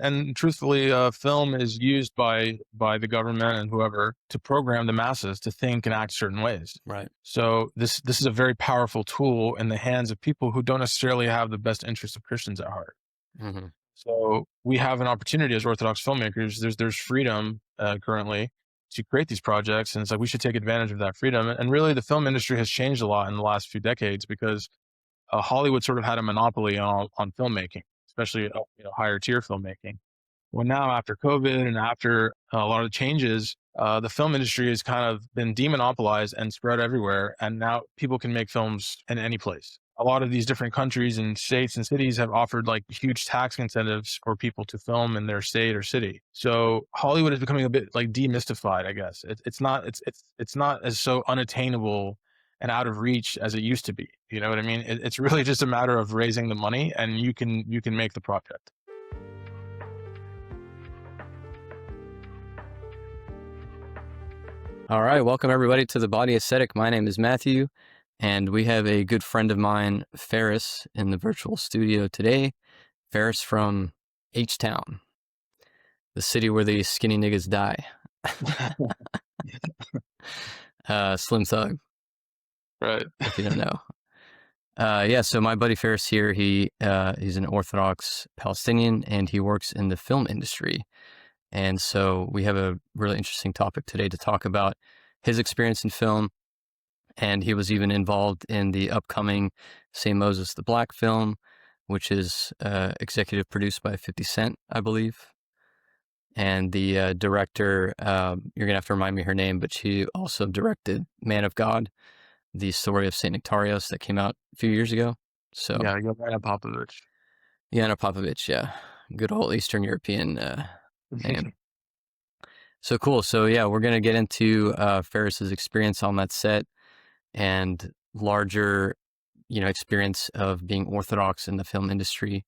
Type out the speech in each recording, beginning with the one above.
and truthfully, film is used by the government and whoever to program the masses to think and act certain ways. Right. So this is a very powerful tool in the hands of people who don't necessarily have the best interest of Christians at heart. Mm-hmm. So we have an opportunity as Orthodox filmmakers. There's freedom currently to create these projects, and it's like we should take advantage of that freedom. And really, the film industry has changed a lot in the last few decades because Hollywood sort of had a monopoly on filmmaking, especially higher tier filmmaking. Well, now after COVID and after a lot of changes, the film industry has kind of been demonopolized and spread everywhere, and now people can make films in any place. A lot of these different countries and states and cities have offered like huge tax incentives for people to film in their state or city. So Hollywood is becoming a bit like demystified, I guess. It's not as so unattainable and out of reach as it used to be. You know what I mean? It's really just a matter of raising the money, and you can make the project. All right, welcome everybody to The Body Aesthetic. My name is Matthew, and we have a good friend of mine, Ferris, in the virtual studio today. Ferris from H-Town, the city where the skinny niggas die. Slim Thug. Right. If you don't know. So my buddy Ferris here, he's an Orthodox Palestinian, and he works in the film industry. And so we have a really interesting topic today to talk about his experience in film. And he was even involved in the upcoming St. Moses the Black film, which is executive produced by 50 Cent, I believe. And the director, you're going to have to remind me her name, but she also directed Man of God, the story of St. Nectarios that came out a few years ago. So yeah, Yelena Popovich. Yelena Popovich, yeah. Good old Eastern European name. So cool. So yeah, we're going to get into Ferris's experience on that set and larger, experience of being Orthodox in the film industry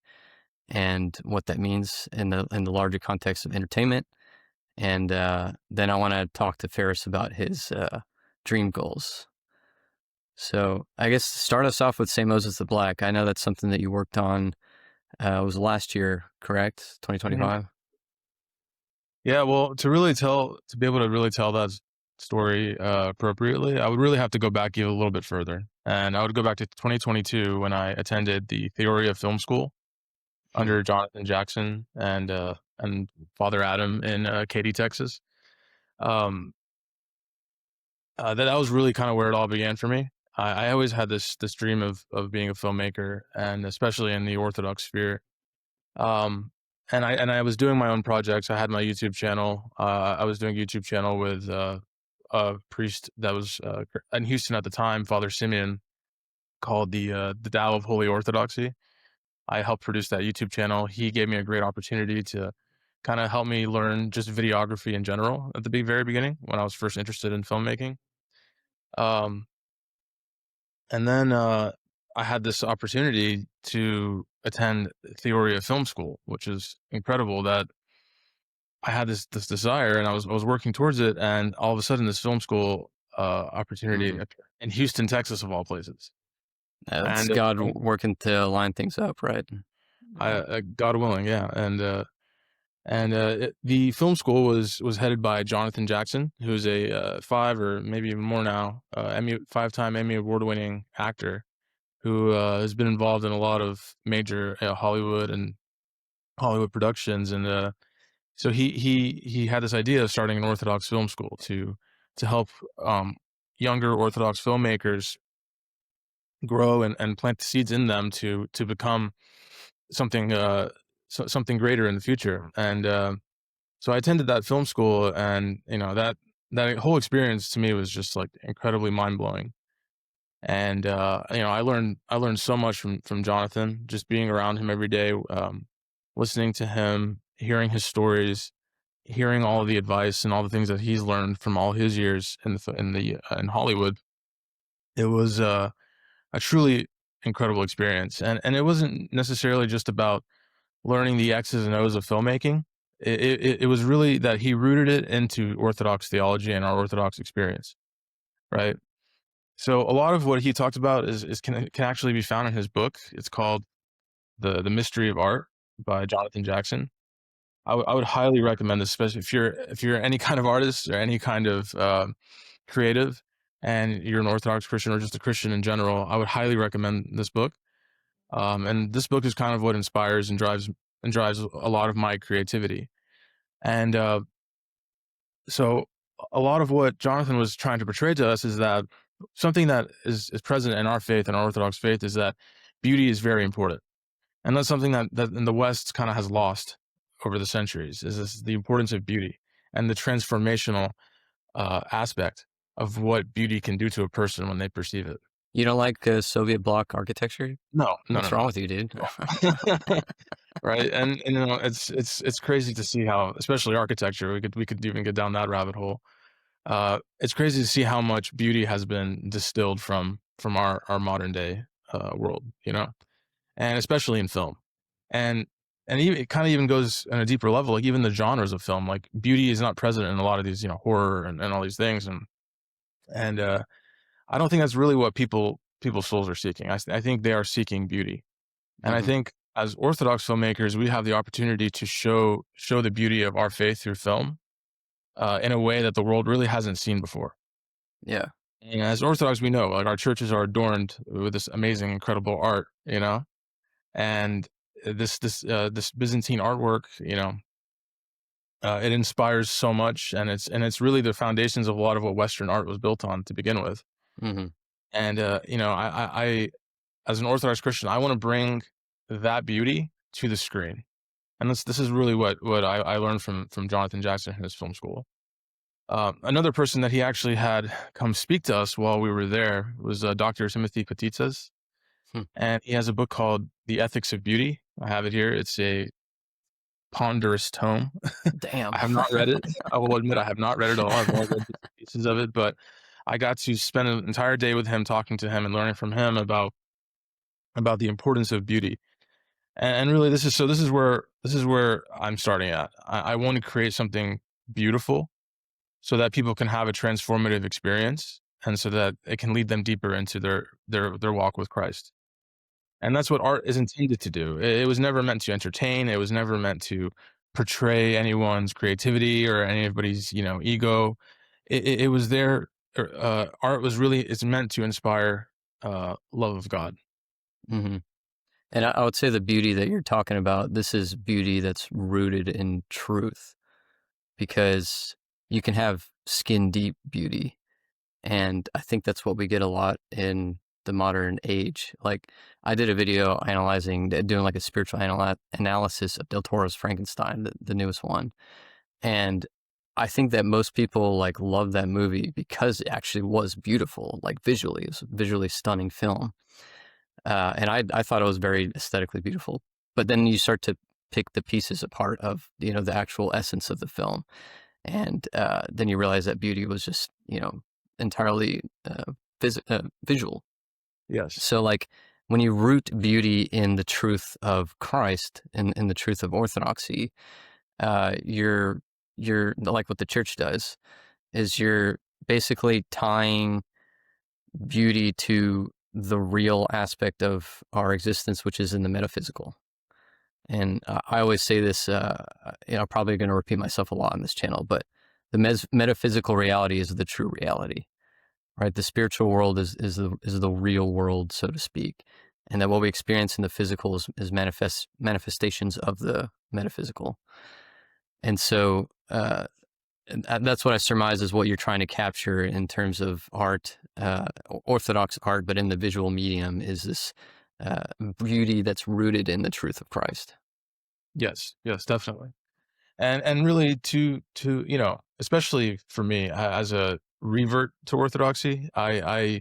and what that means in the larger context of entertainment. And then I want to talk to Ferris about his dream goals. So I guess start us off with St. Moses the Black. I know that's something that you worked on. It was last year, correct? 2025. Mm-hmm. Yeah, well, to be able to really tell that story appropriately, I would really have to go back even a little bit further, and I would go back to 2022 when I attended the Theory of Film School under Jonathan Jackson and Father Adam in Katy, Texas. That was really kind of where it all began for me. I always had this dream of being a filmmaker, and especially in the Orthodox sphere. And I was doing my own projects. I had my YouTube channel. I was doing a YouTube channel with a priest that was in Houston at the time, Father Simeon, called the Tao of Holy Orthodoxy. I helped produce that YouTube channel. He gave me a great opportunity to kind of help me learn just videography in general at the very beginning when I was first interested in filmmaking. And then I had this opportunity to attend Theory of Film School, which is incredible that I had this desire and I was working towards it. And all of a sudden this film school opportunity in Houston, Texas, of all places. That's God working to line things up, right? God willing. Yeah. The film school was headed by Jonathan Jackson, who's a 5 or maybe even more now, 5-time Emmy award-winning actor who has been involved in a lot of major Hollywood productions, and so he had this idea of starting an Orthodox film school to help younger Orthodox filmmakers grow and plant the seeds in them to become something something greater in the future. And so I attended that film school, and that whole experience to me was just like incredibly mind-blowing. And I learned so much from Jonathan, just being around him every day, listening to him, hearing his stories, hearing all of the advice and all the things that he's learned from all his years in Hollywood. It was a truly incredible experience, and it wasn't necessarily just about learning the X's and O's of filmmaking. It was really that he rooted it into Orthodox theology and our Orthodox experience, right? So a lot of what he talked about can actually be found in his book. It's called The Mystery of Art by Jonathan Jackson. I would highly recommend this, especially if you're any kind of artist or any kind of creative, and you're an Orthodox Christian or just a Christian in general. I would highly recommend this book. And this book is kind of what inspires and drives a lot of my creativity. And so a lot of what Jonathan was trying to portray to us is that something that is present in our faith and our Orthodox faith is that beauty is very important. And that's something that in the West kind of has lost over the centuries, is this, the importance of beauty and the transformational aspect of what beauty can do to a person when they perceive it. You don't like Soviet bloc architecture? No, no, no, What's wrong no. with you, dude? No. Right, and you know, it's crazy to see how, especially architecture, we could even get down that rabbit hole. It's crazy to see how much beauty has been distilled from our modern day world, you know, and especially in film, and even it kind of even goes on a deeper level, like even the genres of film, like beauty is not present in a lot of these, you know, horror and all these things, and I don't think that's really what people's souls are seeking. I think they are seeking beauty. And I Hmm. think as Orthodox filmmakers, we have the opportunity to show the beauty of our faith through film in a way that the world really hasn't seen before. Yeah. And as Orthodox, we know like our churches are adorned with this amazing, incredible art, you know, and this Byzantine artwork, you know, it inspires so much, and it's really the foundations of a lot of what Western art was built on to begin with. Hmm. And you know, I as an Orthodox Christian, I want to bring that beauty to the screen. And this is really what I learned from Jonathan Jackson in his film school. Another person that he actually had come speak to us while we were there was Dr. Timothy Petitsas, Hmm. and he has a book called The Ethics of Beauty. I have it here. It's a ponderous tome. Damn. I have not read it. I will admit I have not read it all. I've only read bits and pieces of it, but I got to spend an entire day with him, talking to him and learning from him about the importance of beauty. And really, this is where I'm starting at. I want to create something beautiful so that people can have a transformative experience, and so that it can lead them deeper into their walk with Christ. And that's what art is intended to do. It was never meant to entertain. It was never meant to portray anyone's creativity or anybody's, you know, ego. It was there. Art was really, it's meant to inspire love of God. Hmm. And I would say the beauty that you're talking about, this is beauty that's rooted in truth, because you can have skin deep beauty. And I think that's what we get a lot in the modern age. Like, I did a video doing like a spiritual analysis of Del Toro's Frankenstein, the newest one. And I think that most people like love that movie because it actually was beautiful, like visually. It was a visually stunning film. And I thought it was very aesthetically beautiful. But then you start to pick the pieces apart of, the actual essence of the film. And then you realize that beauty was just, entirely visual. Yes. So like when you root beauty in the truth of Christ and in the truth of Orthodoxy, you're like what the church does is you're basically tying beauty to the real aspect of our existence, which is in the metaphysical. And I always say this, I'm probably going to repeat myself a lot on this channel, but the metaphysical reality is the true reality, right? The spiritual world is the real world, so to speak. And that what we experience in the physical is manifestations of the metaphysical. And so, and that's what I surmise is what you're trying to capture in terms of art, Orthodox art, but in the visual medium is this beauty that's rooted in the truth of Christ. Yes. Yes. Definitely. And really to you know, especially for me as a revert to Orthodoxy, I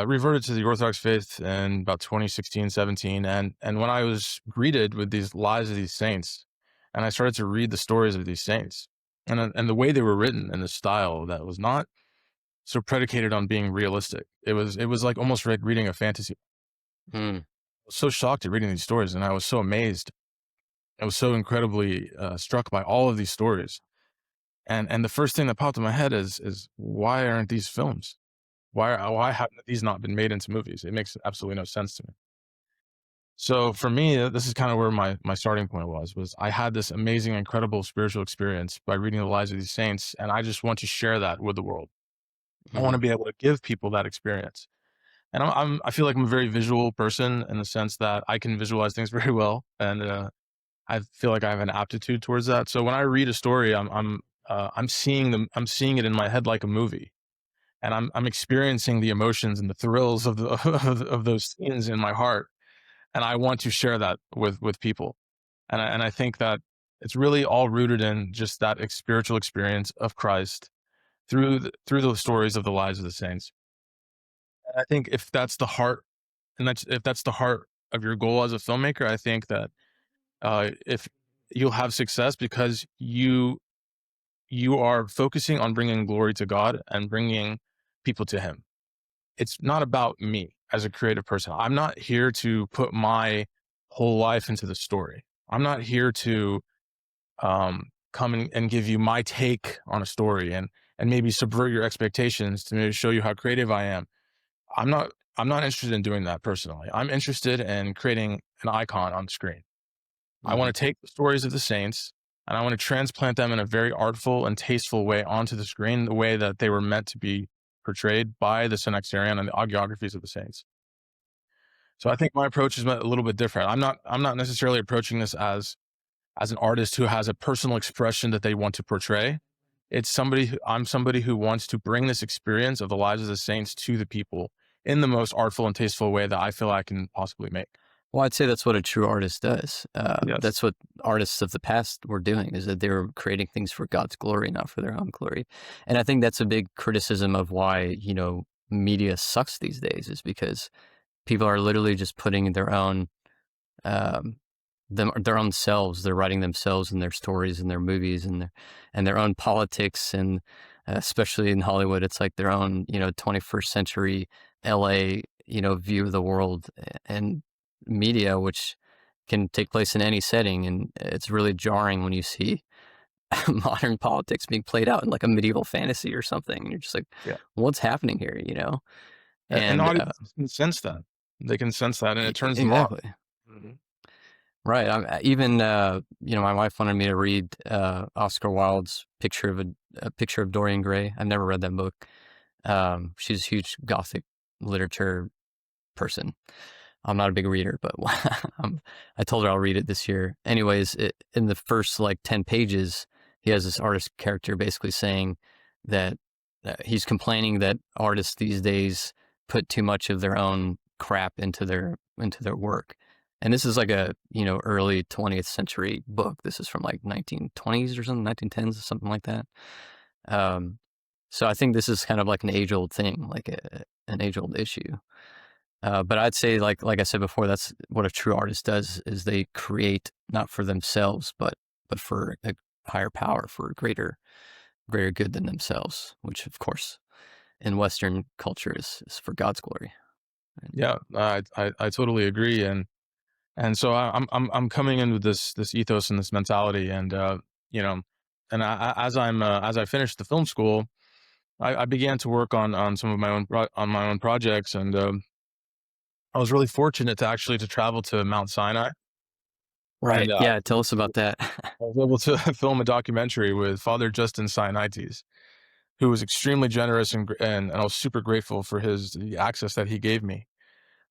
reverted to the Orthodox faith in about 2016, 17, and when I was greeted with these lives of these saints, and I started to read the stories of these saints, and the way they were written in the style that was not so predicated on being realistic. It was like almost like reading a fantasy. Mm. I was so shocked at reading these stories, and I was so amazed. I was so incredibly struck by all of these stories. And the first thing that popped in my head is why aren't these films? Why haven't these not been made into movies? It makes absolutely no sense to me. So for me, this is kind of where my starting point was I had this amazing, incredible spiritual experience by reading the lives of these saints, and I just want to share that with the world. I want to Hmm. be able to give people that experience. And I feel like I'm a very visual person in the sense that I can visualize things very well, and I feel like I have an aptitude towards that. So when I read a story, I'm seeing them, I'm seeing it in my head like a movie, and I'm experiencing the emotions and the thrills of the of those scenes in my heart, and I want to share that with people. And I think that it's really all rooted in just that spiritual experience of Christ through the stories of the lives of the saints. And I think if that's the heart, and that's if that's the heart of your goal as a filmmaker, I think that if you'll have success because you are focusing on bringing glory to God and bringing people to Him. It's not about me as a creative person. I'm not here to put my whole life into the story. I'm not here to come and give you my take on a story and maybe subvert your expectations to maybe show you how creative I am. I'm not interested in doing that personally. I'm interested in creating an icon on the screen. I Hmm. want to take the stories of the saints and I want to transplant them in a very artful and tasteful way onto the screen, the way that they were meant to be portrayed by the Synaxarion and the hagiographies of the saints. So I think my approach is a little bit different. I'm not necessarily approaching this as an artist who has a personal expression that they want to portray. I'm somebody who wants to bring this experience of the lives of the saints to the people in the most artful and tasteful way that I feel I can possibly make. Well, I'd say that's what a true artist does. Yes. That's what artists of the past were doing, is that they were creating things for God's glory, not for their own glory. And I think that's a big criticism of why, media sucks these days, is because people are literally just putting um, their own selves. They're writing themselves and their stories and their movies and their own politics, and especially in Hollywood, it's like their own 21st century LA view of the world and media, which can take place in any setting, and it's really jarring when you see modern politics being played out in like a medieval fantasy or something. And you're just like, Yeah. what's happening here? And And audiences can sense that. They can sense that, and it turns them on. exactly. Mhm. Right. Even my wife wanted me to read Oscar Wilde's a picture of Dorian Gray. I've never read that book. She's a huge Gothic literature person. I'm not a big reader, but I told her I'll read it this year. Anyways, in the first like 10 pages, he has this artist character basically saying that he's complaining that artists these days put too much of their own crap into their work. And this is like a, early 20th century book. This is from like 1920s or something, 1910s or something like that. Um, so I think this is kind of like an age-old thing, like an age-old issue. But I'd say, like I said before, that's what a true artist does: is they create not for themselves, but for a higher power, for a greater good than themselves. Which, of course, in Western culture is for God's glory. And, Yeah, I totally agree, and so I'm coming in with this ethos and this mentality, and you know, and as I finished the film school, I began to work on some of my on my own projects, and I was really fortunate to actually to travel to Mount Sinai, right. and Yeah. Tell us about that. I was able to film a documentary with Father Justin Sinaites, who was extremely generous and I was super grateful for the access that he gave me.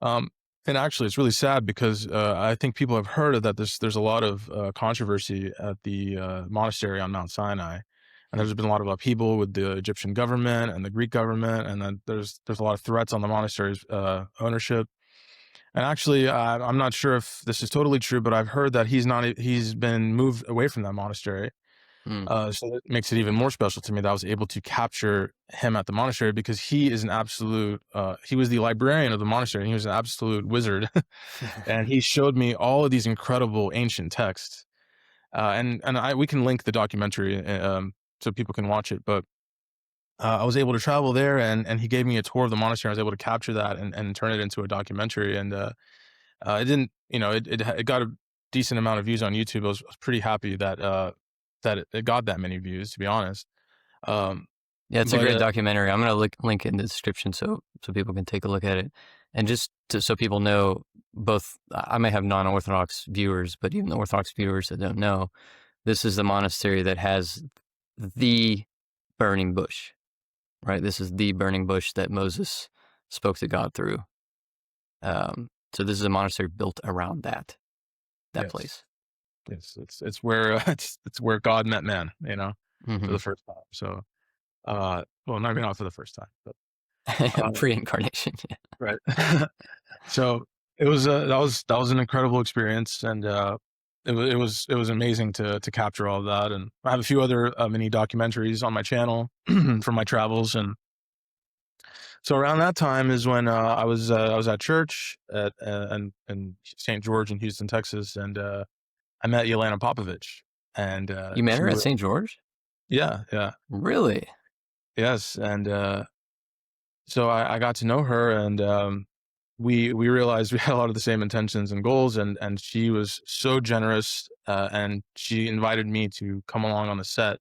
Um, and actually, it's really sad because I think people have heard of that. There's a lot of controversy at the monastery on Mount Sinai, and there's been a lot of upheaval with the Egyptian government and the Greek government, and then there's a lot of threats on the monastery's ownership. And actually, I'm not sure if this is totally true, but I've heard that he's been moved away from that monastery. Mm. So that makes it even more special to me that I was able to capture him at the monastery because he is an absolute, he was the librarian of the monastery and he was an absolute wizard. And he showed me all of these incredible ancient texts. We can link the documentary so people can watch it. But I was able to travel there and he gave me a tour of the monastery. I was able to capture that and turn it into a documentary. And it didn't, it got a decent amount of views on YouTube. I was pretty happy that it got that many views, to be honest. Um, Yeah, it's a but great documentary. I'm gonna link it in the description so people can take a look at it. And just so people know, both I may have non-Orthodox viewers, but even the Orthodox viewers that don't know, this is the monastery that has the burning bush, right? This is the burning bush that Moses spoke to God through. So this is a monastery built around that Yes. place. It's where it's where God met man, for Mm-hmm. the first time. So, well, maybe not for the first time, but Pre-incarnation. Yeah. right. So it was that was an incredible experience, and it was amazing to capture all of that. And I have a few other mini documentaries on my channel from my travels. And so around that time is when I was at church in St. George in Houston, Texas, and I met Yelena Popovich, and You met she her at was St. George? yeah, Really? yes, and so I got to know her, and we realized we had a lot of the same intentions and goals, and she was so generous, and she invited me to come along on the set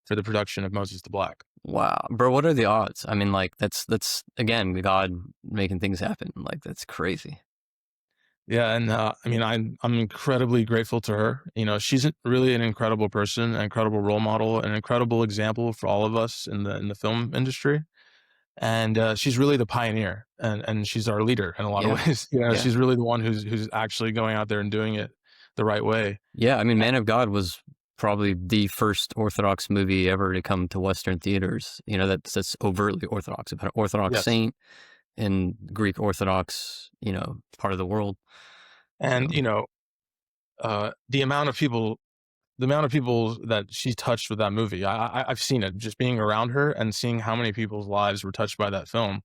for the production of Moses the Black. Wow, bro, what are the odds? I mean, like, that's again God making things happen. Like, that's crazy. Yeah, and I mean, I'm incredibly grateful to her. She's really an incredible person, an incredible role model, an incredible example for all of us in the film industry. And she's really the pioneer, and she's our leader in a lot of Yeah, ways. yeah, She's really the one who's actually going out there and doing it the right way. yeah. I mean, Man of God was probably the first Orthodox movie ever to come to Western theaters. You know, that's overtly Orthodox, about an Orthodox Yes, saint in Greek Orthodox, part of the world. So, and the amount of people, that she touched with that movie, I've seen it just being around her and seeing how many people's lives were touched by that film.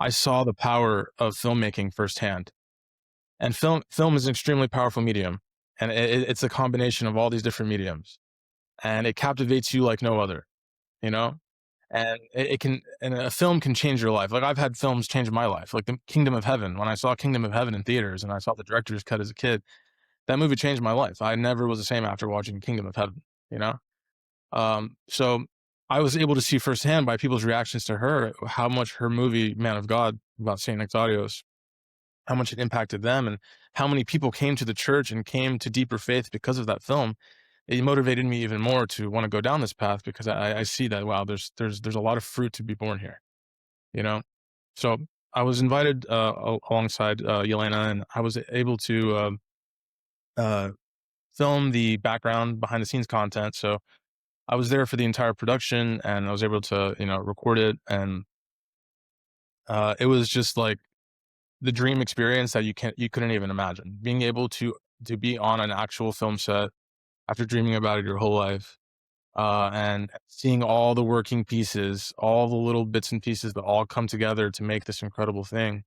I saw the power of filmmaking firsthand, and film is an extremely powerful medium, and it's a combination of all these different mediums, and it captivates you like no other. You know, and it can, and a film can change your life. Like, I've had films change my life, like the Kingdom of Heaven. When I saw Kingdom of Heaven in theaters and I saw the director's cut as a kid, that movie changed my life. I never was the same after watching Kingdom of Heaven. You know, so I was able to see firsthand by people's reactions to her how much her movie Man of God about Saint Nectarios, how much it impacted them, and how many people came to the church and came to deeper faith because of that film. It motivated me even more to want to go down this path, because I see that, wow, there's a lot of fruit to be born here, you know. So I was invited alongside Yelena, and I was able to uh, film the background, behind the scenes content. So I was there for the entire production, and I was able to record it, and it was just like the dream experience that you couldn't even imagine, being able to be on an actual film set after dreaming about it your whole life, and seeing all the working pieces, all the little bits and pieces that all come together to make this incredible thing.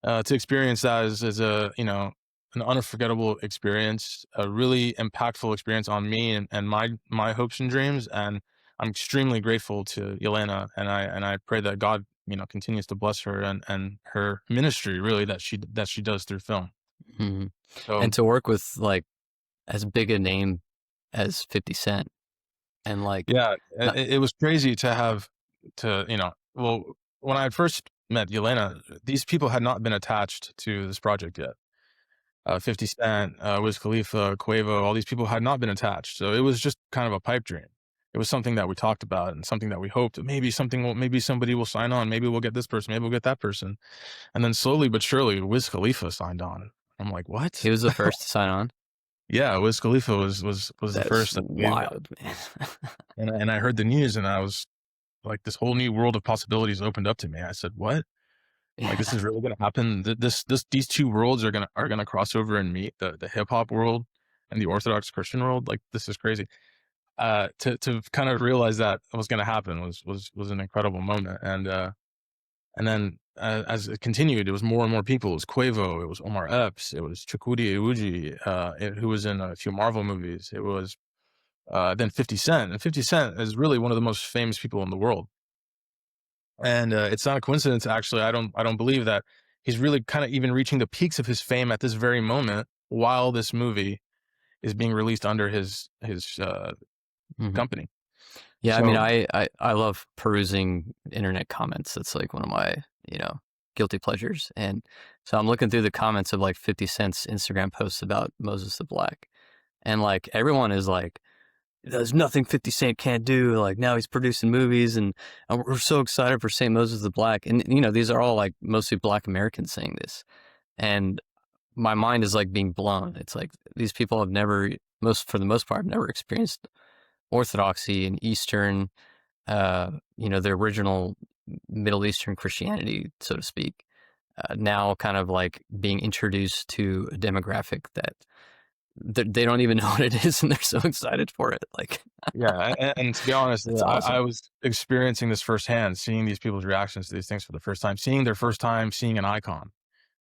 To experience that is a an unforgettable experience, a really impactful experience on me and my hopes and dreams. And I'm extremely grateful to Yelena, and I pray that God continues to bless her and her ministry, really, that she does through film. mhm. So And to work with like as big a name as 50 Cent and like, yeah, not, it was crazy to have well, when I first met Yelena, these people had not been attached to this project yet. 50 Cent, Wiz Khalifa, Quavo, all these people had not been attached. So it was just kind of a pipe dream. It was something that we talked about and something that we hoped maybe somebody will sign on. Maybe we'll get this person. Maybe we'll get that person. And then slowly but surely, Wiz Khalifa signed on. I'm like, what? he was the first to sign on. Yeah, Wiz Khalifa was the That's first. wild, man. And I heard the news, and I was like, this whole new world of possibilities opened up to me. I said, what? Like, this Yeah. is really gonna happen. These two worlds are gonna cross over and meet, the hip hop world and the Orthodox Christian world. Like, this is crazy. To kind of realize that was gonna happen was an incredible moment. And then as it continued, it was more and more people. It was Quavo, it was Omar Epps, it was Chukwudi Iwuji, who was in a few Marvel movies. It was then 50 Cent, and 50 Cent is really one of the most famous people in the world. And it's not a coincidence, actually. I don't believe that he's really kind of even reaching the peaks of his fame at this very moment, while this movie is being released under his Mhm. company. Yeah, I mean, So I love perusing internet comments. That's like one of my, you know, guilty pleasures. And so I'm looking through the comments of like 50 Cent's Instagram posts about Moses the Black, and like everyone is like, there's nothing 50 Cent can't do. Like now he's producing movies, and we're so excited for St. Moses the Black. And these are all like mostly Black Americans saying this, and my mind is like being blown. It's like these people have never, for the most part, have never experienced Orthodoxy and Eastern, the original Middle Eastern Christianity, so to speak. Now kind of like being introduced to a demographic that they don't even know what it is, and they're so excited for it. Like, Yeah, and to be honest, it's I awesome. was experiencing this firsthand, seeing these people's reactions to these things for the first time, seeing their first time seeing an icon.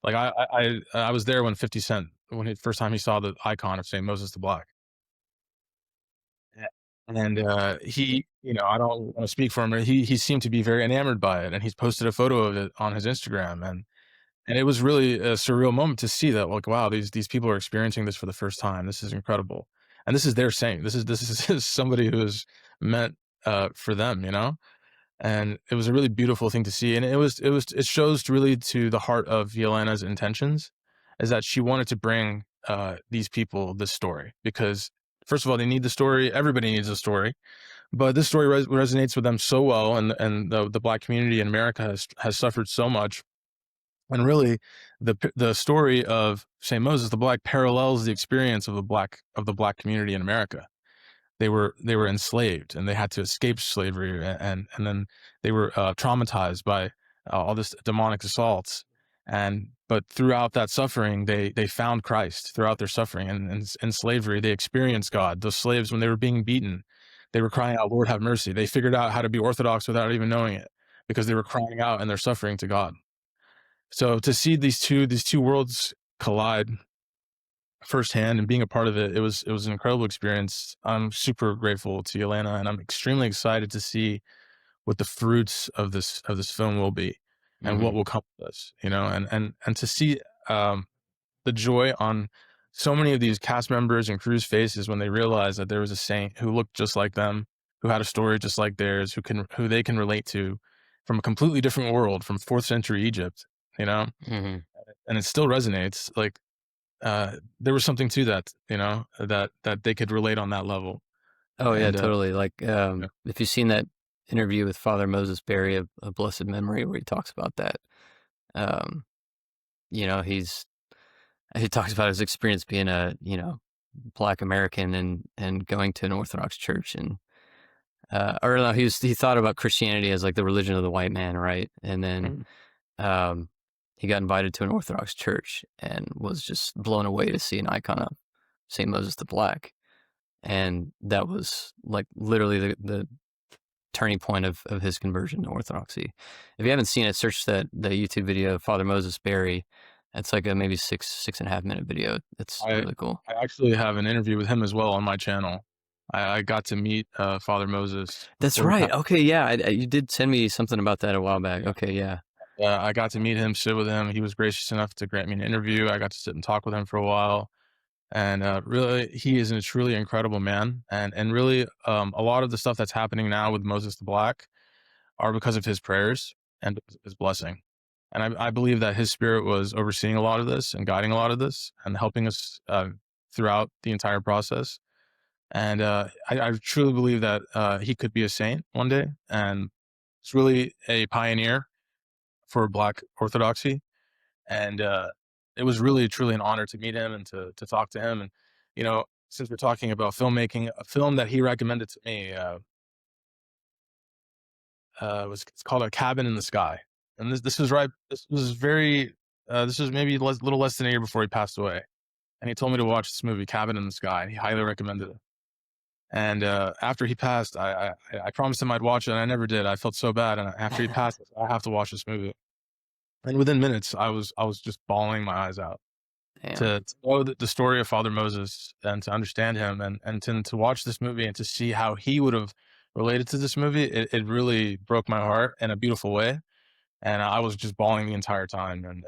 Like I was there when 50 Cent, when he first time he saw the icon of St. Moses the Black. Yeah. And, he, I don't wanna speak for him, but he seemed to be very enamored by it, and he's posted a photo of it on his Instagram, and it was really a surreal moment to see that, like, wow, these people are experiencing this for the first time. This is incredible. And this is their saint. This is somebody who is meant, for them, you know? And it was a really beautiful thing to see, and it shows really to the heart of Yelena's intentions, is that she wanted to bring, these people this story because, first of all, they need the story. Everybody needs a story, but this story resonates with them so well, and the Black community in America has suffered so much, and really, the story of Saint Moses the Black parallels the experience of the Black community in America. They were enslaved, and they had to escape slavery, and then they were traumatized by all this demonic assaults. And but throughout that suffering, they found Christ throughout their suffering, and in slavery, they experienced God. Those slaves, when they were being beaten, they were crying out, "Lord, have mercy." They figured out how to be Orthodox without even knowing it, because they were crying out in their suffering to God. So to see these two worlds collide firsthand and being a part of it, it was an incredible experience. I'm super grateful to Yelena, and I'm extremely excited to see what the fruits of this film will be, and what Hmm. will come with us. And to see the joy on so many of these cast members and crew's faces when they realize that there was a saint who looked just like them, who had a story just like theirs, who they can relate to from a completely different world, from fourth century Egypt. You know, Hmm. and it still resonates. Like there was something to that, that they could relate on that level. Oh yeah, And totally. Like, yeah, if you've seen that interview with Father Moses Berry of blessed memory, where he talks about that, um, you know, he talks about his experience being a Black American and going to an Orthodox church, and or no, he thought about Christianity as like the religion of the white man, right? And then mhm. um, he got invited to an Orthodox church and was just blown away to see an icon of Saint Moses the Black, and that was like literally the turning point of his conversion to Orthodoxy. If you haven't seen it, search the YouTube video of Father Moses Berry. It's like a maybe 6.5 minute video. It's I really cool. I actually have an interview with him as well on my channel. I got to meet Father Moses That's before he right. passed. Okay, yeah, you did send me something about that a while back. Okay, yeah, I got to meet him, sit with him. He was gracious enough to grant me an interview. I got to sit and talk with him for a while, and really, he is a truly incredible man. And really, a lot of the stuff that's happening now with Moses the Black are because of his prayers and his blessing. And I believe that his spirit was overseeing a lot of this and guiding a lot of this and helping us throughout the entire process. And I truly believe that he could be a saint one day. And it's really a pioneer for Black Orthodoxy. And it was really, truly an honor to meet him and to talk to him. And, since we're talking about filmmaking, a film that he recommended to me it's called A Cabin in the Sky. And this was right. This was very. This was maybe a little less than a year before he passed away. And he told me to watch this movie, Cabin in the Sky. And he highly recommended it. And after he passed, I promised him I'd watch it, and I never did. I felt so bad. And after he passed, I have to watch this movie. And within minutes, I was just bawling my eyes out damn, to know the story of Father Moses and to understand him, and to watch this movie and to see how he would have related to this movie. It really broke my heart in a beautiful way, and I was just bawling the entire time. And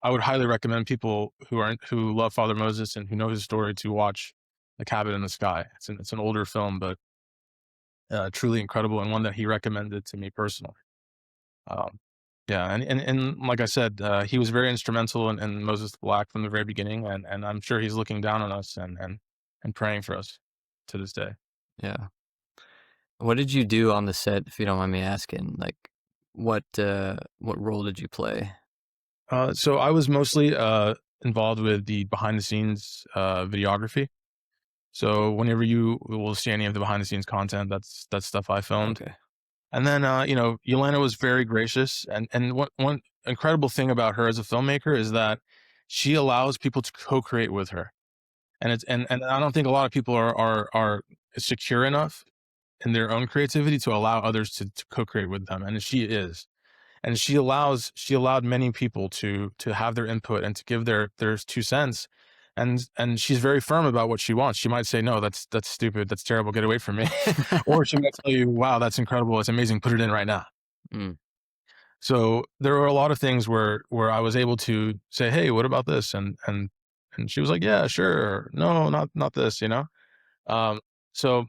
I would highly recommend people who love Father Moses and who know his story to watch The Cabin in the Sky. It's an older film, but truly incredible, and one that he recommended to me personally. Um, Yeah, and like I said, he was very instrumental in Moses the Black from the very beginning, and I'm sure he's looking down on us and praying for us to this day. Yeah. What did you do on the set, if you don't mind me asking? Like, what role did you play? So I was mostly involved with the behind the scenes videography. So whenever you will see any of the behind the scenes content, that's stuff I filmed. Okay. And then Yelena was very gracious, and one incredible thing about her as a filmmaker is that she allows people to co-create with her. And it's and I don't think a lot of people are secure enough in their own creativity to allow others to co-create with them, and she is. And she allowed many people to have their input and to give their 2 cents. And she's very firm about what she wants. She might say, no, that's stupid, that's terrible, get away from me. Or she might tell you, wow, that's incredible, it's amazing, put it in right now. Mm. So there were a lot of things where I was able to say, hey, what about this? And she was like, yeah, sure. No, not this, you know? Um, so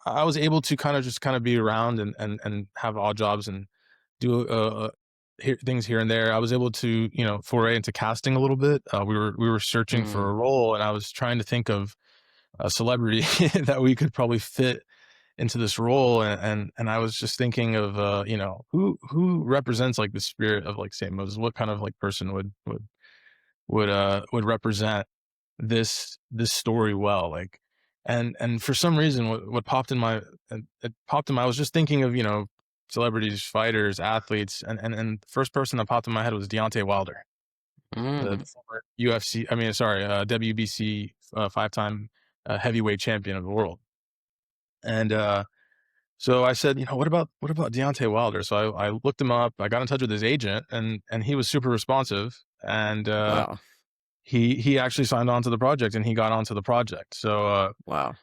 I was able to kind of be around and have odd jobs and do things here and there. I was able to foray into casting a little bit. We were searching for Mm. a role, and I was trying to think of a celebrity that we could probably fit into this role, and I was just thinking of who represents like the spirit of like Saint Moses. What kind of like person would represent this story well, like. And for some reason what popped in my it popped in my I was just thinking of celebrities, fighters, athletes, and the first person that popped in my head was Deontay Wilder, the Mm. former UFC, I mean, sorry, WBC 5-time heavyweight champion of the world. And so I said, what about Deontay Wilder? So I looked him up. I got in touch with his agent, and he was super responsive. And Wow. he actually signed on to the project, and he got onto the project. Wow.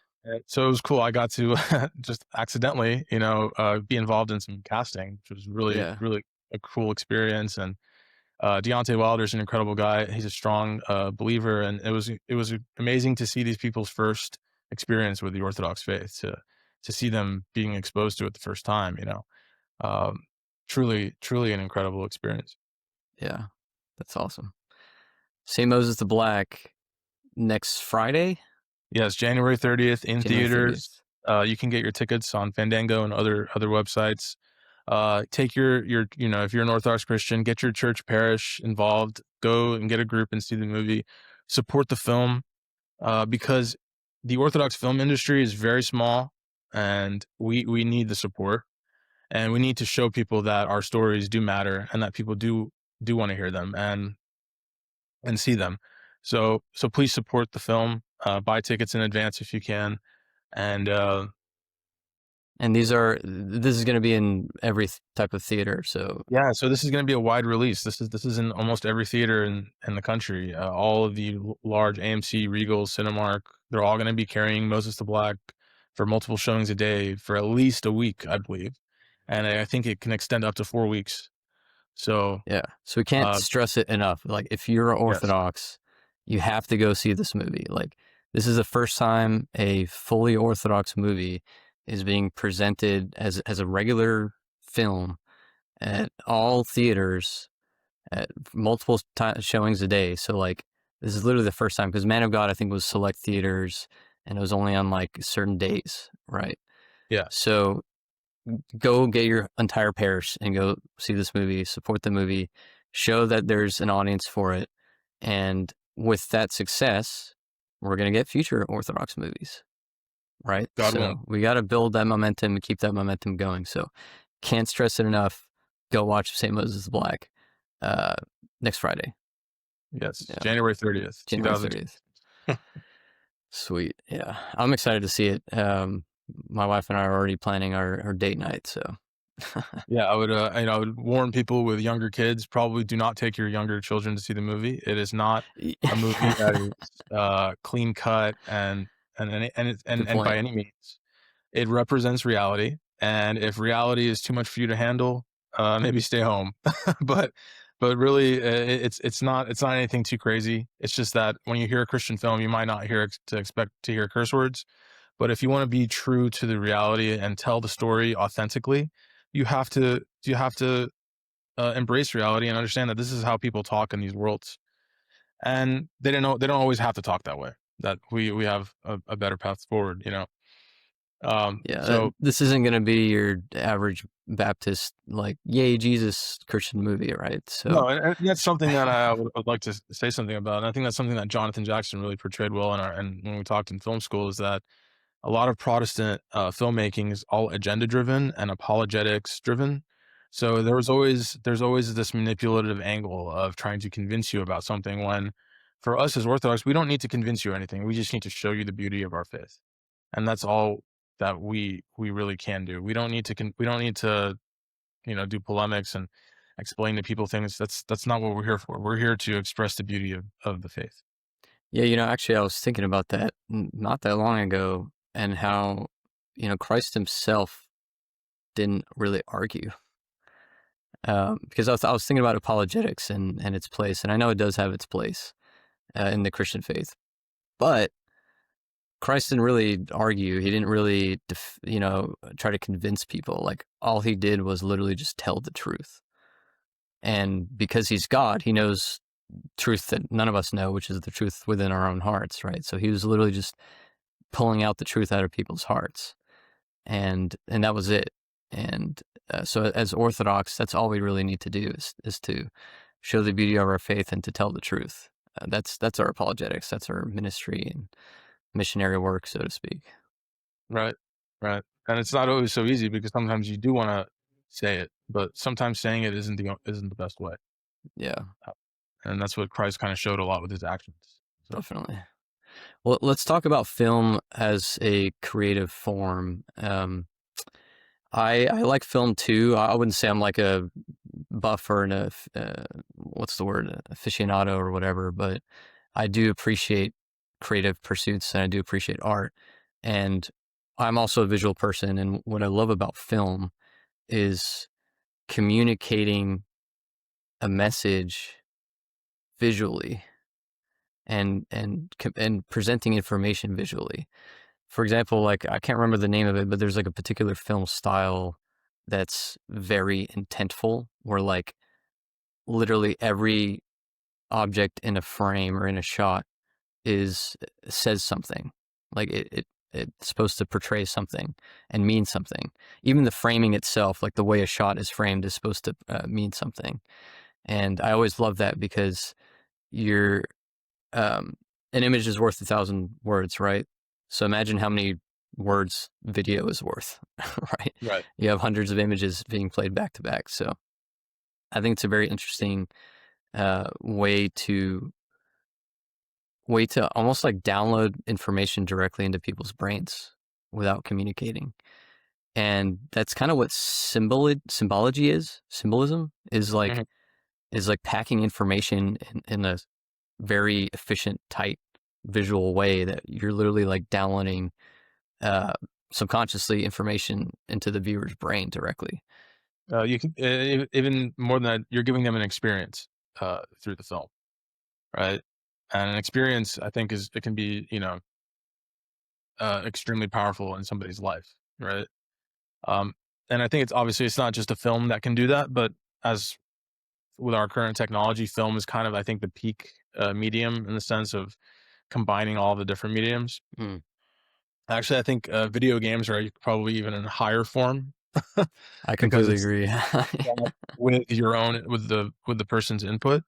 So it was cool. I got to just accidentally, be involved in some casting, which was really, Yeah. really a cool experience. And Deontay Wilder's an incredible guy. He's a strong believer, and it was amazing to see these people's first experience with the Orthodox faith, to see them being exposed to it the first time. Um, truly, truly an incredible experience. Yeah. That's awesome. St. Moses the Black next Friday, Yes, January 30th in January theaters. 30th. You can get your tickets on Fandango and other websites. Take your if you're an Orthodox Christian, get your church parish involved. Go and get a group and see the movie. Support the film, because the Orthodox film industry is very small, and we need the support, and we need to show people that our stories do matter and that people do want to hear them and see them. So please support the film. Buy tickets in advance if you can, and And this is going to be in every type of theater. So yeah. So this is going to be a wide release. This is in almost every theater in the country. All of the large AMC, Regal, Cinemark, they're all going to be carrying Moses the Black for multiple showings a day for at least a week, I believe, and I think it can extend up to 4 weeks. So yeah. So we can't uh, stress it enough. Like if you're yes, Orthodox, you have to go see this movie. Like this is the first time a fully Orthodox movie is being presented as a regular film at all theaters at multiple showings a day. So like this is literally the first time, because Man of God I think was select theaters and it was only on like certain days, right? yeah, So go get your entire parish and go see this movie, support the movie, show that there's an audience for it, and with that success, we're gonna get future Orthodox movies, right? God willing. So we got to build that momentum and keep that momentum going. So can't stress it enough. Go watch St. Moses the Black uh, next Friday. Yes, Yeah, January 30th, January 2020. 30th. Sweet. Yeah, I'm excited to see it. My wife and I are already planning our date night. So Yeah, I would warn people with younger kids, probably do not take your younger children to see the movie. It is not a movie that is clean cut and Good by point. any means. It represents reality, and if reality is too much for you to handle, maybe stay home. but but really, it's not anything too crazy. It's just that when you hear a Christian film, you might not expect to hear curse words. But if you want to be true to the reality and tell the story authentically, you have to embrace reality and understand that this is how people talk in these worlds, and they don't always have to talk that way. That we have a better path forward, you know. Yeah, So this isn't going to be your average Baptist, like, yay, Jesus Christian movie, right? So, no, and that's something that I would like to say something about. And I think that's something that Jonathan Jackson really portrayed well in our and when we talked in film school is that a lot of Protestant filmmaking is all agenda driven and apologetics driven. So there's always this manipulative angle of trying to convince you about something when for us as Orthodox, we don't need to convince you anything. We just need to show you the beauty of our faith. And that's all that we really can do. We don't need to we don't need to, you know, do polemics and explain to people things. That's not what we're here for. We're here to express the beauty of the faith. yeah, actually, I was thinking about that not that long ago, and how, Christ himself didn't really argue. Because I was thinking about apologetics and its place, and I know it does have its place in the Christian faith, but Christ didn't really argue. He didn't really, try to convince people. Like, all he did was literally just tell the truth. And because he's God, he knows truth that none of us know, which is the truth within our own hearts, right? So he was literally just pulling out the truth out of people's hearts, and that was it. And so, as Orthodox, that's all we really need to do is to show the beauty of our faith and to tell the truth. That's our apologetics. That's our ministry and missionary work, so to speak. Right. Right. And it's not always so easy because sometimes you do want to say it, but sometimes saying it isn't the best way. Yeah, Uh, And that's what Christ kind of showed a lot with his actions. So definitely. Well, let's talk about film as a creative form. I like film too. I wouldn't say I'm like a buff or what's the word, aficionado or whatever, but I do appreciate creative pursuits and I do appreciate art. And I'm also a visual person, and what I love about film is communicating a message visually and presenting information visually. For example, like, I can't remember the name of it, but there's like a particular film style that's very intentful, where like literally every object in a frame or in a shot says something. Like, it's supposed to portray something and mean something. Even the framing itself, like the way a shot is framed, is supposed to mean something. And I always love that because you're an image is worth 1,000 words, right? So imagine how many words video is worth, right? right. You have hundreds of images being played back to back. So I think it's a very interesting way to almost like download information directly into people's brains without communicating. And that's kind of what symbology is. Symbolism is like Mhm. packing information in a very efficient, tight visual way that you're literally like downloading subconsciously information into the viewer's brain directly. You can even more than that, you're giving them an experience through the film, right? And an experience, I think, is it can be, you know, extremely powerful in somebody's life, right? Um, and I think it's obviously it's not just a film that can do that, but as with our current technology, film is kind of, I think, the peak medium in the sense of combining all the different mediums. Mm, Actually, I think video games are probably even in higher form I because completely it's agree. with your own with the person's input.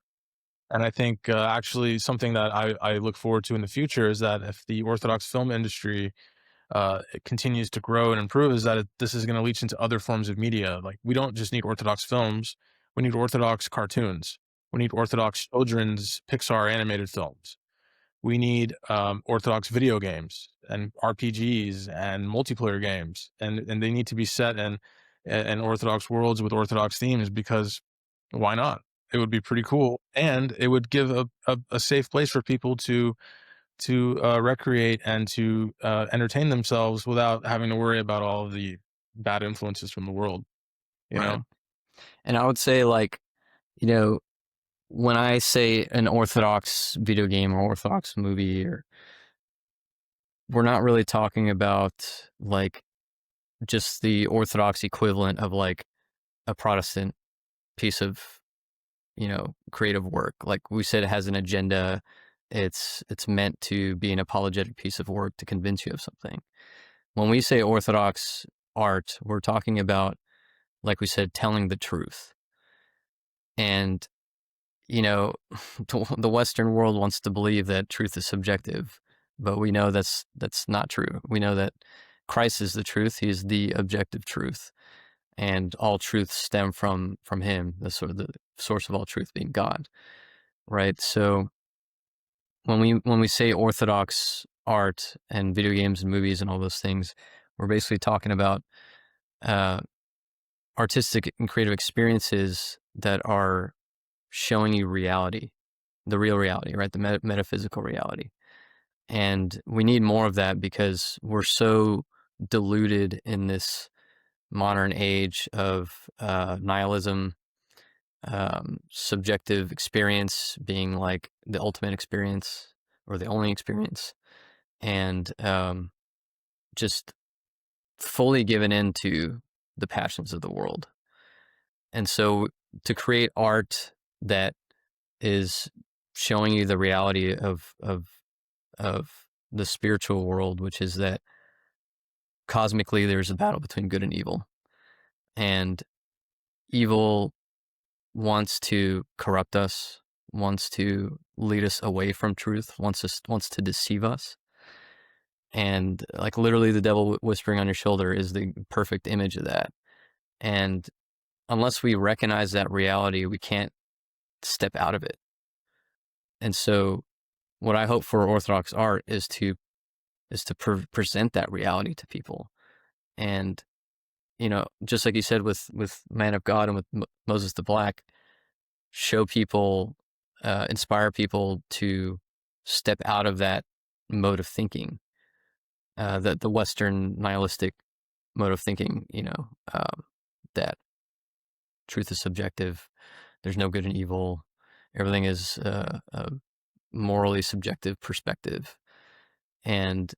And I think actually something that I look forward to in the future is that if the Orthodox film industry it continues to grow and improve, is that this is going to leach into other forms of media. Like we don't just need Orthodox films; we need Orthodox cartoons. We need Orthodox children's Pixar animated films. We need Orthodox video games and RPGs and multiplayer games, and they need to be set in Orthodox worlds with Orthodox themes because why not? It would be pretty cool, and it would give a safe place for people to recreate and to entertain themselves without having to worry about all of the bad influences from the world. You Right. know, And I would say, like, you know, when I say an Orthodox video game or Orthodox movie, we're not really talking about like just the Orthodox equivalent of like a Protestant piece of, creative work. Like we said, it has an agenda. It's meant to be an apologetic piece of work to convince you of something. When we say Orthodox art, we're talking about, like we said, telling the truth. And, the Western world wants to believe that truth is subjective, but we know that's not true. We know that Christ is the truth. He is the objective truth. And all truths stem from him, the sort of the source of all truth being God. Right. So when we say Orthodox art and video games and movies and all those things, we're basically talking about artistic and creative experiences that are showing you reality, the real reality, right? The metaphysical reality. And we need more of that because we're so deluded in this modern age of nihilism, subjective experience being like the ultimate experience or the only experience, and just fully given into the passions of the world. And so to create art that is showing you the reality of the spiritual world, which is that cosmically there's a battle between good and evil, and evil wants to corrupt us, wants to lead us away from truth, wants to deceive us. And like literally the devil whispering on your shoulder is the perfect image of that. And unless we recognize that reality, we can't step out of it. And so what I hope for Orthodox art is to present that reality to people. And, just like you said with Man of God and with Moses the Black, show people, inspire people to step out of that mode of thinking, the Western nihilistic mode of thinking, that truth is subjective. There's no good and evil. Everything is a morally subjective perspective. And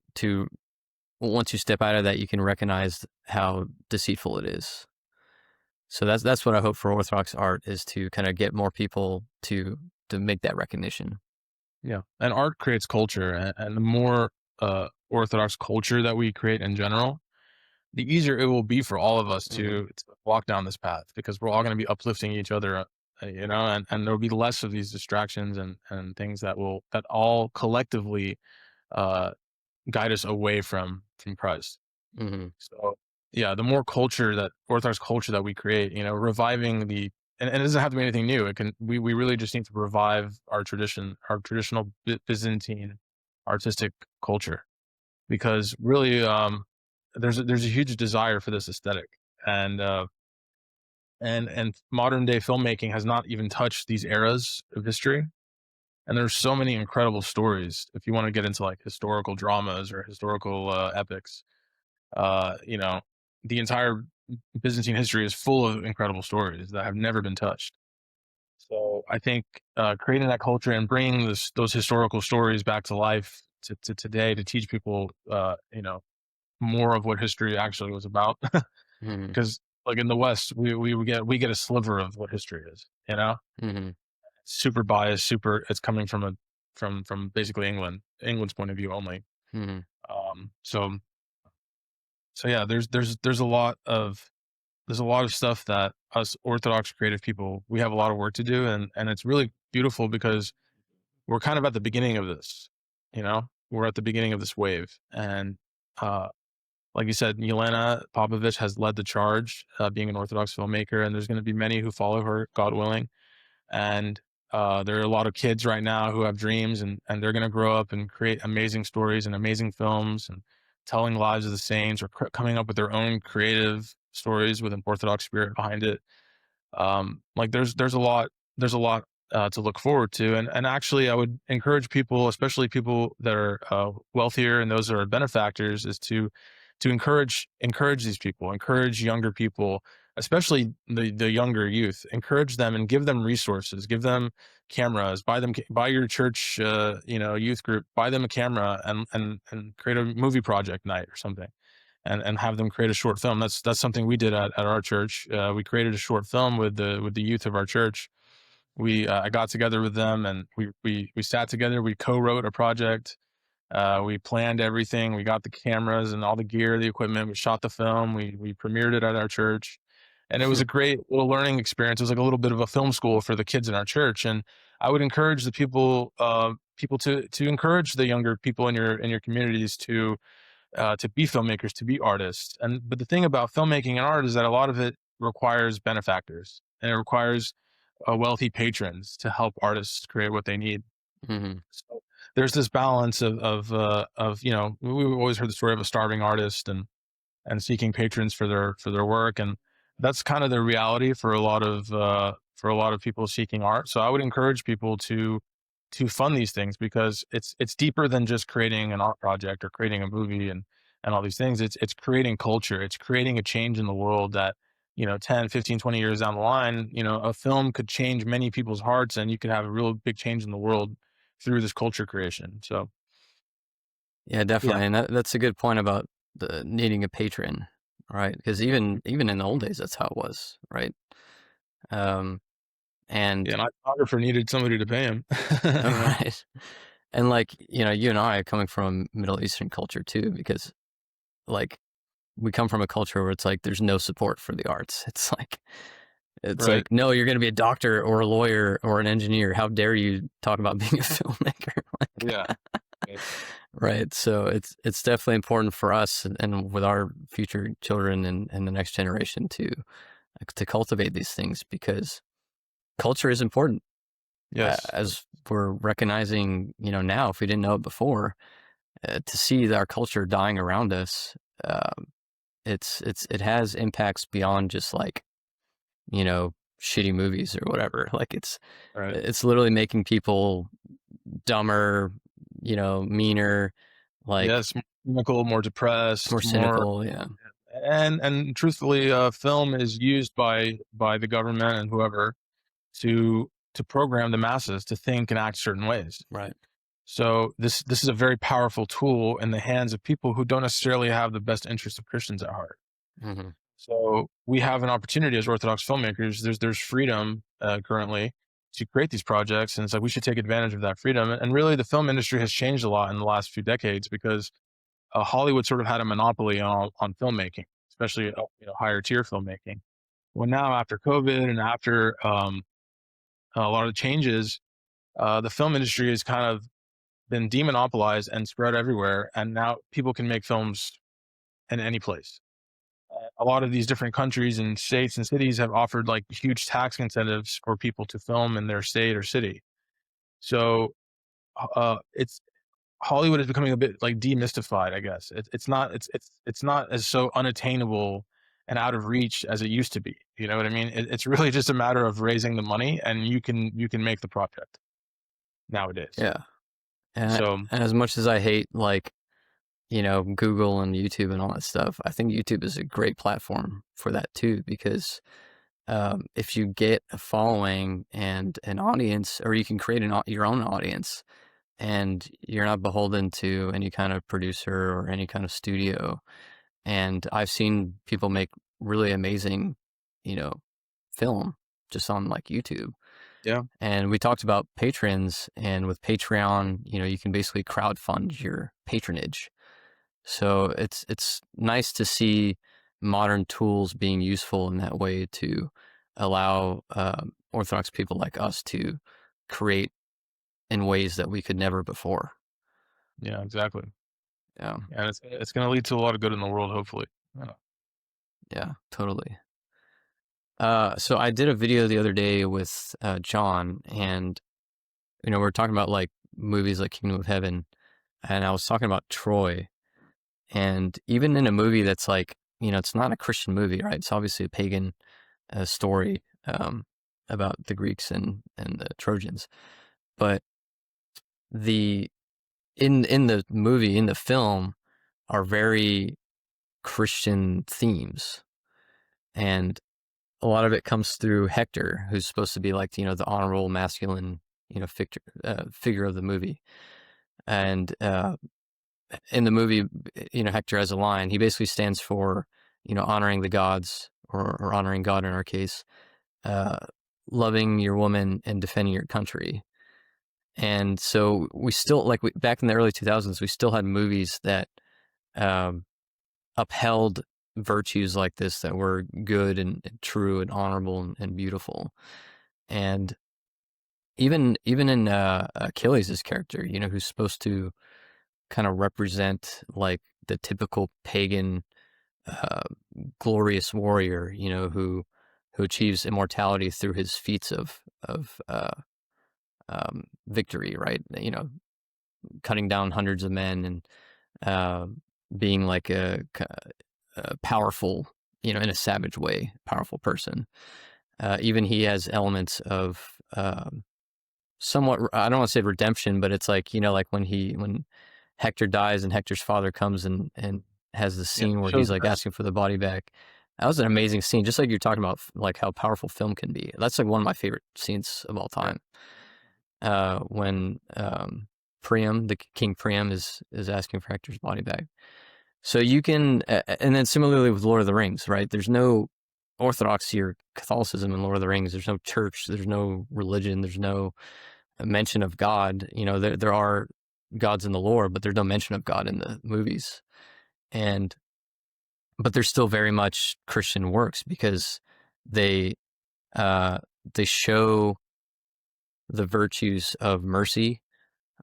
once you step out of that, you can recognize how deceitful it is. So that's what I hope for Orthodox art, is to kind of get more people to make that recognition. Yeah, and art creates culture, and the more Orthodox culture that we create in general, the easier it will be for all of us to walk down this path, because we're all going to be uplifting each other, and there will be less of these distractions and things that all collectively guide us away from Christ. Mm-hmm. So yeah, the more Orthodox culture that we create, reviving and it doesn't have to be anything new. We really just need to revive our traditional Byzantine artistic culture, because really, there's a huge desire for this aesthetic, and modern day filmmaking has not even touched these eras of history. And there's so many incredible stories. If you want to get into like historical dramas or historical epics, you know, the entire Byzantine history is full of incredible stories that have never been touched. So I think creating that culture and bringing those historical stories back to life to today, to teach people, more of what history actually was about. Mm-hmm. Because like in the West, we get a sliver of what history is. Mm-hmm. Super biased, it's coming from basically England's point of view only. Mm-hmm. So yeah, there's a lot of stuff that us Orthodox creative people, we have a lot of work to do, and it's really beautiful because we're kind of at the beginning of this. We're at the beginning of this wave, and like you said, Yelena Popovich has led the charge, being an Orthodox filmmaker, and there's going to be many who follow her, God willing. And there are a lot of kids right now who have dreams, and they're going to grow up and create amazing stories and amazing films and telling lives of the saints, or coming up with their own creative stories with an Orthodox spirit behind it. Like there's a lot to look forward to, and actually I would encourage people, especially people that are wealthier and those that are benefactors, is to encourage these people, encourage younger people, especially the younger youth, encourage them and give them resources, give them cameras, buy your church youth group, buy them a camera, and create a movie project night or something, and have them create a short film. That's something we did at our church. We created a short film with the youth of our church. I got together with them, and we sat together. We co-wrote a project. We planned everything. We got the cameras and all the gear, the equipment. We shot the film. We premiered it at our church, and it was a great little learning experience. It was like a little bit of a film school for the kids in our church. And I would encourage the people to encourage the younger people in your communities to be filmmakers, to be artists. But the thing about filmmaking and art is that a lot of it requires benefactors, and it requires wealthy patrons to help artists create what they need. Mm-hmm. So there's this balance of we've always heard the story of a starving artist and seeking patrons for their work, and that's kind of the reality for a lot of people seeking art. So I would encourage people to fund these things, because it's deeper than just creating an art project or creating a movie and all these things. It's creating culture. It's creating a change in the world that, 10, 15, 20 years down the line, a film could change many people's hearts, and you could have a real big change in the world through this culture creation. So Yeah, yeah, definitely, and that's a good point about the needing a patron, right? Because even in the old days, that's how it was, right? Um, and yeah, an iconographer needed somebody to pay him. right, and like you and I are coming from Middle Eastern culture too, because like we come from a culture where it's like there's no support for the arts. It's Right. like no, you're going to be a doctor or a lawyer or an engineer. How dare you talk about being a filmmaker? Yeah. Right. Right. So it's definitely important for us and with our future children and the next generation to cultivate these things, because culture is important, Yes. as we're recognizing, now, if we didn't know it before, to see that our culture dying around us. It has impacts beyond just like, shitty movies or whatever. Like Right. it's literally making people dumber, meaner, like Yes. More cynical, more more depressed, more. cynical. Yeah. And truthfully, film is used by the government and whoever to program the masses to think and act certain ways. Right. So this is a very powerful tool in the hands of people who don't necessarily have the best interests of Christians at heart. Mm-hmm. So we have an opportunity as Orthodox filmmakers. There's freedom currently to create these projects, and it's like we should take advantage of that freedom. And really, the film industry has changed a lot in the last few decades, because Hollywood sort of had a monopoly on filmmaking, especially higher tier filmmaking. Well, now after COVID and after a lot of changes, the film industry has kind of been demonopolized and spread everywhere, and now people can make films in any place. A lot of these different countries and states and cities have offered like huge tax incentives for people to film in their state or city. So it's Hollywood is becoming a bit like demystified, I guess. It's not as so unattainable and out of reach as it used to be. You know what I mean? It's really just a matter of raising the money, and you can make the project nowadays. Yeah. And, So and as much as I hate like, Google and YouTube and all that stuff, I think YouTube is a great platform for that too, because if you get a following and an audience, or you can create your own audience, and you're not beholden to any kind of producer or any kind of studio. And I've seen people make really amazing, you know, film just on like YouTube. yeah, And we talked about patrons, and with Patreon, you can basically crowdfund your patronage. So it's nice to see modern tools being useful in that way to allow Orthodox people like us to create in ways that we could never before. yeah, exactly. Yeah, And it's going to lead to a lot of good in the world, hopefully. Yeah. yeah, totally. So I did a video the other day with John, and we're talking about like movies like Kingdom of Heaven, and I was talking about Troy. And even in a movie that's like, it's not a Christian movie, right? It's obviously a pagan story about the Greeks and the Trojans. But the in the movie, in the film, are very Christian themes. And a lot of it comes through Hector, who's supposed to be like, the honorable masculine, figure of the movie. And in the movie, Hector has a line. He basically stands for, honoring the gods, or honoring God in our case, uh, loving your woman and defending your country. And so we still, back in the early 2000s, we still had movies that um, upheld virtues like this, that were good and true and honorable and beautiful. And even in Achilles' character, who's supposed to kind of represent like the typical pagan uh, glorious warrior, who achieves immortality through his feats of victory, right? Cutting down hundreds of men, and uh, being like a powerful, in a savage way, powerful person. Even he has elements of somewhat, I don't want to say redemption, but it's like, like when Hector dies and Hector's father comes and has the Yeah, scene where shows he's like that. asking for the body back. That was an amazing scene. Just like you're talking about, like how powerful film can be. That's like one of my favorite scenes of all Yeah. time. When Priam, the King Priam, is asking for Hector's body back. So you can, and then similarly with Lord of the Rings, right? There's no Orthodoxy or Catholicism in Lord of the Rings. There's no church. There's no religion. There's no mention of God. There are gods in the lore, but there's no mention of God in the movies. But they're still very much Christian works, because they they show the virtues of mercy,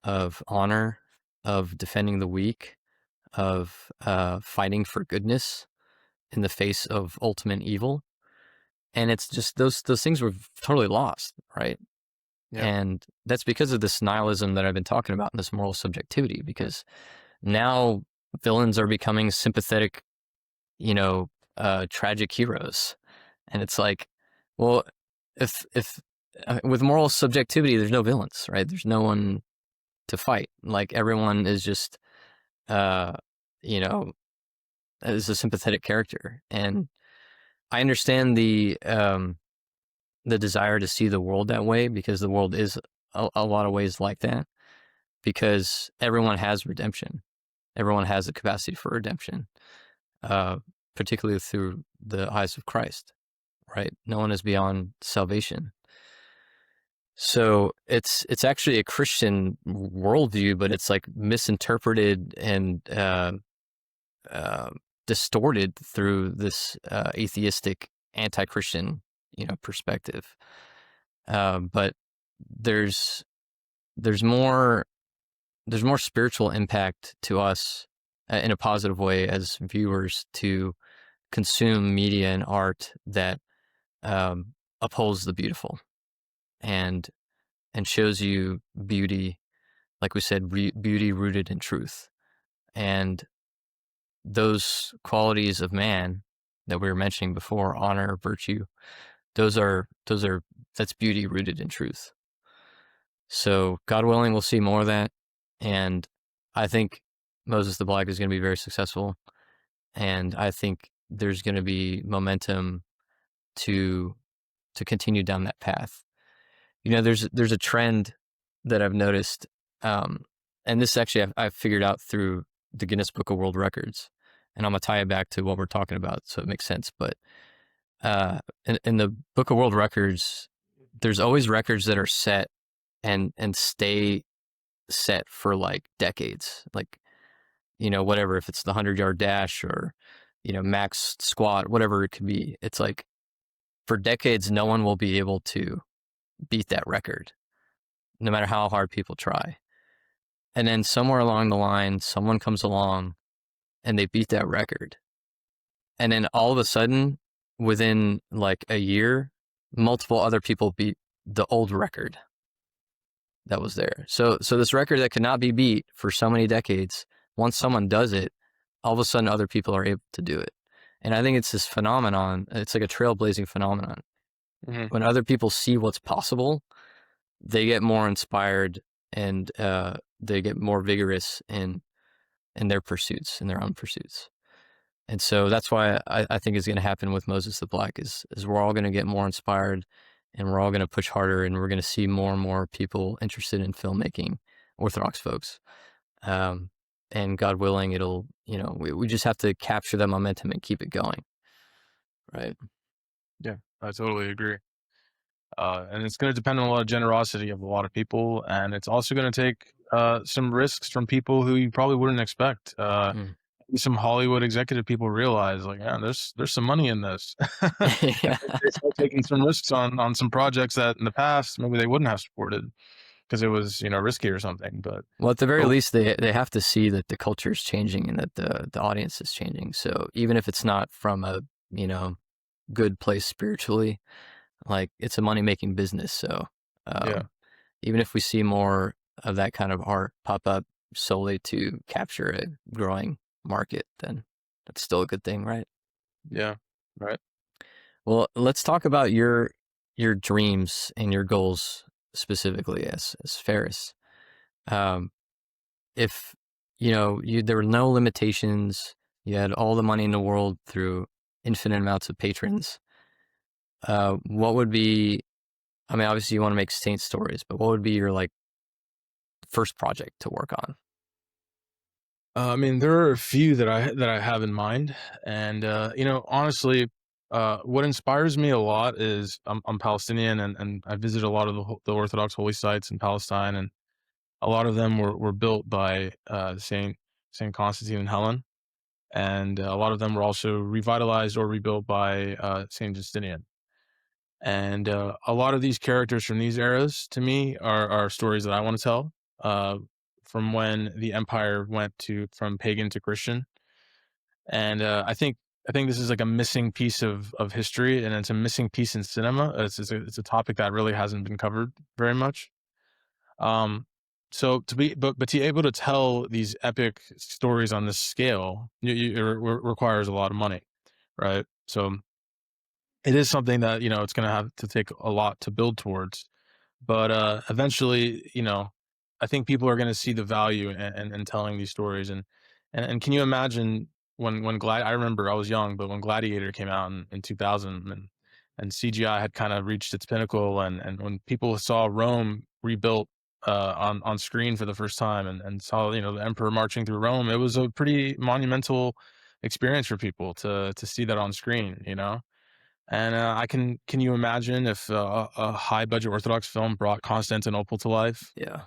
of honor, of defending the weak, of fighting for goodness in the face of ultimate evil. And it's just those things were totally lost, right? Yeah. And that's because of this nihilism that I've been talking about, and this moral subjectivity, because now villains are becoming sympathetic, tragic heroes. And it's like, well, if with moral subjectivity, there's no villains, right? There's no one to fight. Like, everyone is just, uh, you know, is a sympathetic character. And I understand the desire to see the world that way, because the world is a lot of ways like that, because everyone has redemption. Everyone has the capacity for redemption, uh, particularly through the eyes of Christ, right? No one is beyond salvation. So it's actually a Christian worldview, but it's like misinterpreted and uh, distorted through this atheistic, anti-Christian, perspective. But there's there's more there's more spiritual impact to us in a positive way as viewers to consume media and art that upholds the beautiful, and shows you beauty, like we said, beauty rooted in truth. And those qualities of man that we were mentioning before, honor, virtue, that's beauty rooted in truth. So God willing, we'll see more of that. And I think Moses the Black is going to be very successful. And I think there's going to be momentum to continue down that path. There's a trend that I've noticed, and this actually I've figured out through the Guinness Book of World Records, and I'm gonna tie it back to what we're talking about, so it makes sense. But in the Book of World Records, there's always records that are set and stay set for like decades, like whatever, if it's the 100-yard dash or max squat, whatever it could be. It's like for decades, no one will be able to beat that record, no matter how hard people try. And then somewhere along the line, someone comes along and they beat that record. And then all of a sudden, within like a year, multiple other people beat the old record that was there. So this record that could not be beat for so many decades, once someone does it, all of a sudden other people are able to do it. And I think it's this phenomenon. It's like a trailblazing phenomenon. Mm-hmm. When other people see what's possible, they get more inspired, and they get more vigorous in their pursuits, in their own pursuits. And so that's why I think is going to happen with Moses the Black is we're all going to get more inspired, and we're all going to push harder, and we're going to see more and more people interested in filmmaking, Orthodox folks. and God willing, it'll, we just have to capture that momentum and keep it going. Right. Yeah, I totally agree. And it's going to depend on a lot of generosity of a lot of people, and it's also going to take some risks from people who you probably wouldn't expect. Mm. Some Hollywood executive people realize, like, yeah, there's some money in this, and Yeah. they start taking some risks on some projects that in the past maybe they wouldn't have supported because it was risky or something. Well, at the very But least, they have to see that the culture is changing and that the audience is changing. So even if it's not from a, you know, good place spiritually, like it's a money making business. So yeah, um, even if we see more of that kind of art pop up solely to capture a growing market, then that's still a good thing, right? yeah, right. Well, let's talk about your dreams and your goals specifically as Ferris. Um, if there were no limitations, you had all the money in the world through infinite amounts of patrons. What would be? I mean, obviously you want to make saint stories, but what would be your like first project to work on? I mean, there are a few that I have in mind, and honestly, what inspires me a lot is I'm Palestinian, and I visit a lot of the Orthodox holy sites in Palestine, and a lot of them were built by Saint Constantine and Helen, and a lot of them were also revitalized or rebuilt by Saint Justinian. And a lot of these characters from these eras, to me, are stories that I want to tell. Uh, from when the empire went from pagan to Christian, and I think this is like a missing piece of history, and it's a missing piece in cinema. It's a topic that really hasn't been covered very much. Um, so but to be able to tell these epic stories on this scale, requires a lot of money, right? So it is something that it's going to have to take a lot to build towards, but eventually, I think people are going to see the value in telling these stories. And can you imagine I remember I was young, but when Gladiator came out in 2000, and CGI had kind of reached its pinnacle, and when people saw Rome rebuilt on screen for the first time, and saw the emperor marching through Rome, it was a pretty monumental experience for people to see that on screen. And can you imagine if a high budget Orthodox film brought Constantinople to life, Yeah.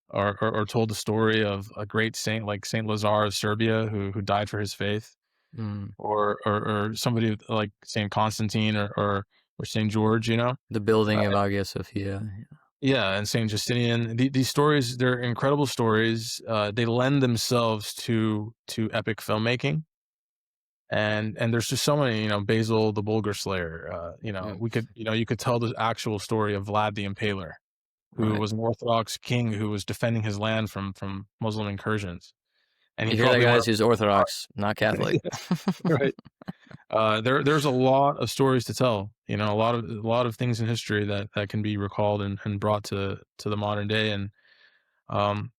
or told the story of a great saint like Saint Lazar of Serbia who died for his faith, Mm. or somebody like Saint Constantine, or Saint George, The uh, building of Hagia Sophia. yeah, and Saint Justinian. These stories, they're incredible stories. They lend themselves to epic filmmaking. And there's just so many, Basil the Bulgar Slayer. Mm. You could tell the actual story of Vlad the Impaler, who Right. was an Orthodox king who was defending his land from Muslim incursions, and he You hear that, probably went guys? up He's Orthodox, not Catholic. right. There's a lot of stories to tell. A lot of things in history that can be recalled and brought to the modern day, and um,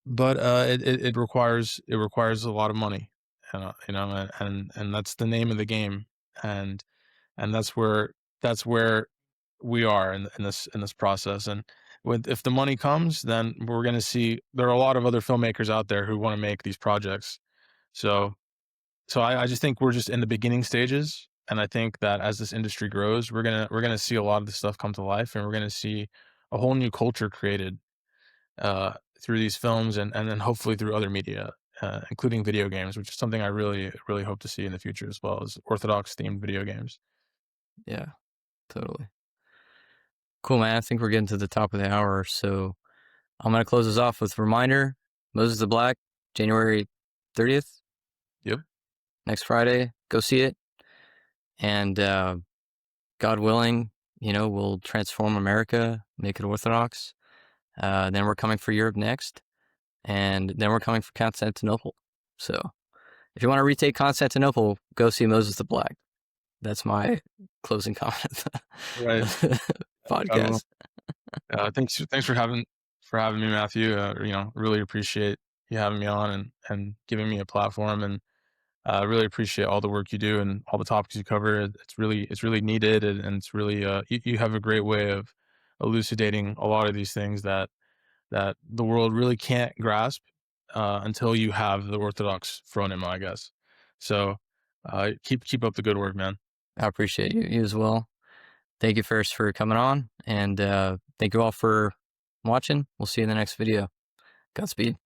but it requires a lot of money, and that's the name of the game, and that's where we are in this process. And if the money comes, then we're going to see there are a lot of other filmmakers out there who want to make these projects. So so I just think we're just in the beginning stages, and I think that as this industry grows, we're gonna see a lot of this stuff come to life, and we're gonna see a whole new culture created through these films, and then hopefully through other media, including video games, which is something I really really hope to see in the future, as well as Orthodox themed video games. Yeah, totally. Cool, man. I think we're getting to the top of the hour, so I'm gonna close this off with a reminder: Moses the Black, January 30th, Yep. next Friday. Go see it, and God willing, we'll transform America, make it Orthodox. Then we're coming for Europe next, and then we're coming for Constantinople. So if you want to retake Constantinople, go see Moses the Black. That's my closing comment. Right. I will. Podcast. Thanks for having me, Matthew. Really appreciate you having me on, and giving me a platform, and really appreciate all the work you do and all the topics you cover. It's really needed, and it's really you have a great way of elucidating a lot of these things that the world really can't grasp, until you have the Orthodox phronema, I guess. So keep up the good work, man. I appreciate you as well. Thank you first for coming on, and thank you all for watching. We'll see you in the next video. Godspeed.